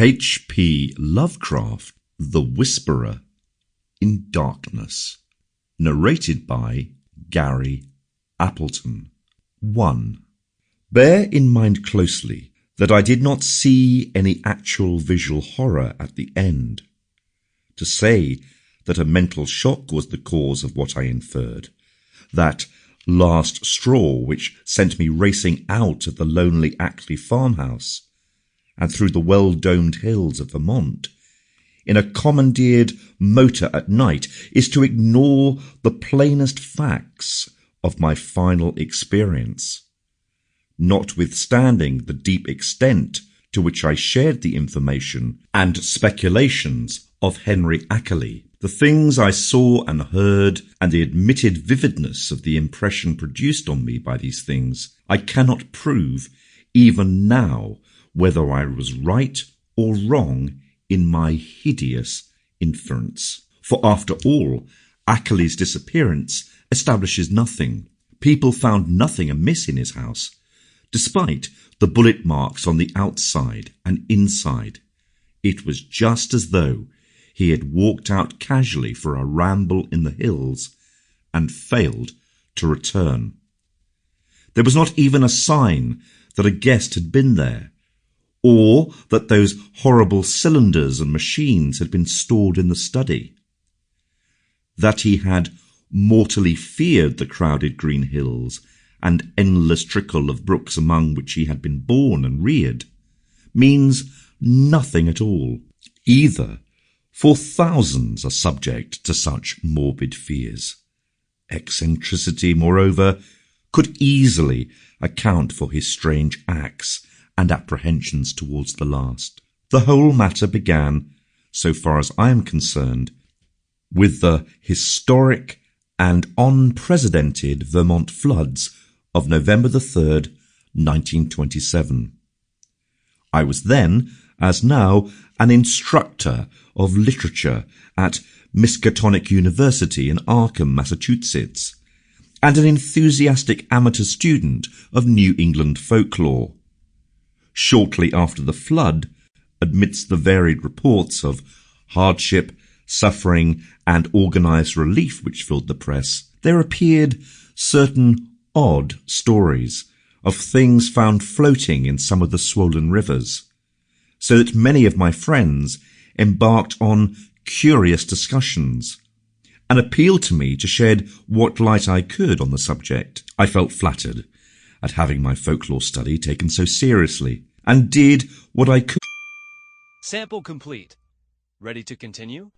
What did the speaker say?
H.P. Lovecraft, The Whisperer in Darkness. Narrated by Gary Appleton. 1. Bear in mind closely that I did not see any actual visual horror at the end. To say that a mental shock was the cause of what I inferred, that last straw which sent me racing out of the lonely Ackley farmhouse and through the well-domed hills of Vermont in a commandeered motor at night, is to ignore the plainest facts of my final experience. Notwithstanding the deep extent to which I shared the information and speculations of Henry Ackley, the things I saw and heard, and the admitted vividness of the impression produced on me by these things, I cannot prove, even now, whether I was right or wrong in my hideous inference. For after all, Ackley's disappearance establishes nothing. People found nothing amiss in his house, despite the bullet marks on the outside and inside. It was just as though he had walked out casually for a ramble in the hills and failed to return. There was not even a sign that a guest had been there, or that those horrible cylinders and machines had been stored in the study. That he had mortally feared the crowded green hills and endless trickle of brooks among which he had been born and reared means nothing at all, either, for thousands are subject to such morbid fears. Eccentricity, moreover, could easily account for his strange acts and apprehensions towards the last. The whole matter began, so far as I am concerned, with the historic and unprecedented Vermont floods of November the 3rd, 1927. I was then, as now, an instructor of literature at Miskatonic University in Arkham, Massachusetts, and an enthusiastic amateur student of New England folklore. Shortly after the flood, amidst the varied reports of hardship, suffering, and organized relief which filled the press, there appeared certain odd stories of things found floating in some of the swollen rivers, so that many of my friends embarked on curious discussions and appealed to me to shed what light I could on the subject. I felt flattered at having my folklore study taken so seriously, and did what I could. Sample complete. Ready to continue?